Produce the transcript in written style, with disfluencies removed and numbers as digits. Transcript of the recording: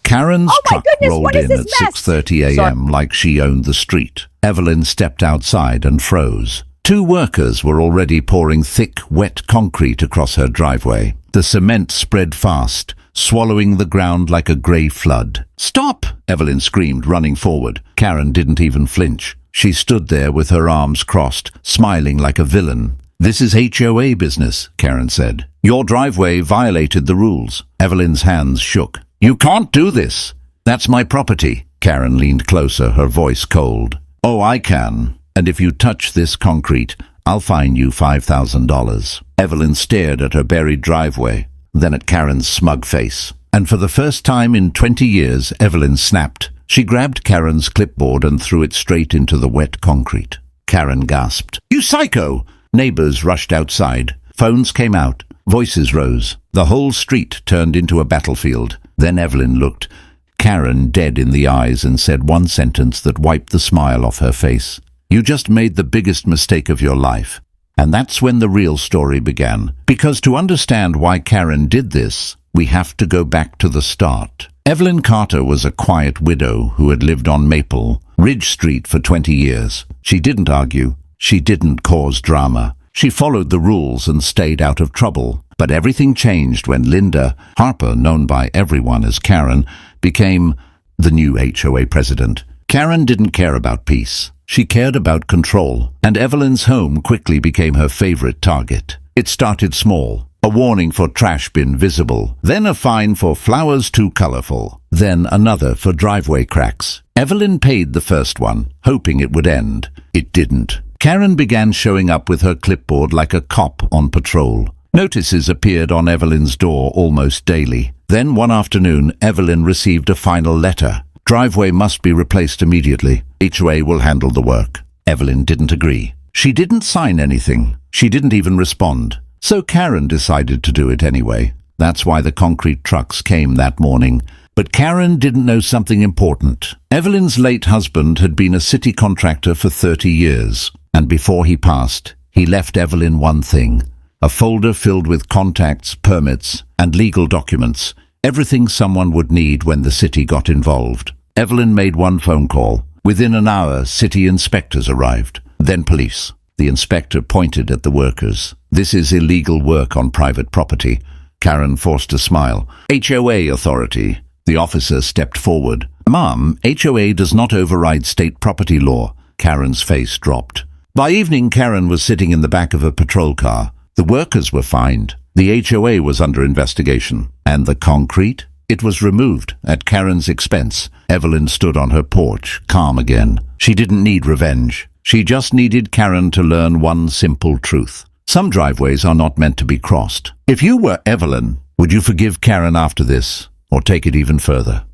Karen's Oh my truck goodness, rolled what is in this at mess? 6:30 a.m. like she owned the street. Evelyn stepped outside and froze. Two workers were already pouring thick, wet concrete across her driveway. The cement spread fast, swallowing the ground like a grey flood. "Stop!" Evelyn screamed, running forward. Karen didn't even flinch. She stood there with her arms crossed, smiling like a villain. "This is HOA business," Karen said. "Your driveway violated the rules." Evelyn's hands shook. "You can't do this. That's my property." Karen leaned closer, her voice cold. "Oh, I can. And if you touch this concrete, I'll fine you $5,000. Evelyn stared at her buried driveway, then at Karen's smug face. And for the first time in 20 years, Evelyn snapped. She grabbed Karen's clipboard and threw it straight into the wet concrete. Karen gasped. "You psycho!" Neighbors rushed outside. Phones came out. Voices rose. The whole street turned into a battlefield. Then Evelyn looked Karen dead in the eyes and said one sentence that wiped the smile off her face. "You just made the biggest mistake of your life." And that's when the real story began. Because to understand why Karen did this, we have to go back to the start. Evelyn Carter was a quiet widow who had lived on Maple Ridge Street for 20 years. She didn't argue. She didn't cause drama. She followed the rules and stayed out of trouble. But everything changed when Linda Harper, known by everyone as Karen, became the new HOA president. Karen didn't care about peace. She cared about control, and Evelyn's home quickly became her favorite target. It started small. A warning for trash bin visible, then a fine for flowers too colorful, then another for driveway cracks. Evelyn paid the first one, hoping it would end. It didn't. Karen began showing up with her clipboard like a cop on patrol. Notices appeared on Evelyn's door almost daily. Then one afternoon, Evelyn received a final letter. "Driveway must be replaced immediately. HOA will handle the work." Evelyn didn't agree. She didn't sign anything. She didn't even respond. So Karen decided to do it anyway. That's why the concrete trucks came that morning. But Karen didn't know something important. Evelyn's late husband had been a city contractor for 30 years. And before he passed, he left Evelyn one thing. A folder filled with contacts, permits, and legal documents. Everything someone would need when the city got involved. Evelyn made one phone call. Within an hour, city inspectors arrived. Then police. The inspector pointed at the workers. "This is illegal work on private property." Karen forced a smile. "HOA authority." The officer stepped forward. "Ma'am, HOA does not override state property law." Karen's face dropped. By evening, Karen was sitting in the back of a patrol car. The workers were fined. The HOA was under investigation. And the concrete? It was removed at Karen's expense. Evelyn stood on her porch, calm again. She didn't need revenge. She just needed Karen to learn one simple truth. Some driveways are not meant to be crossed. If you were Evelyn, would you forgive Karen after this, or take it even further?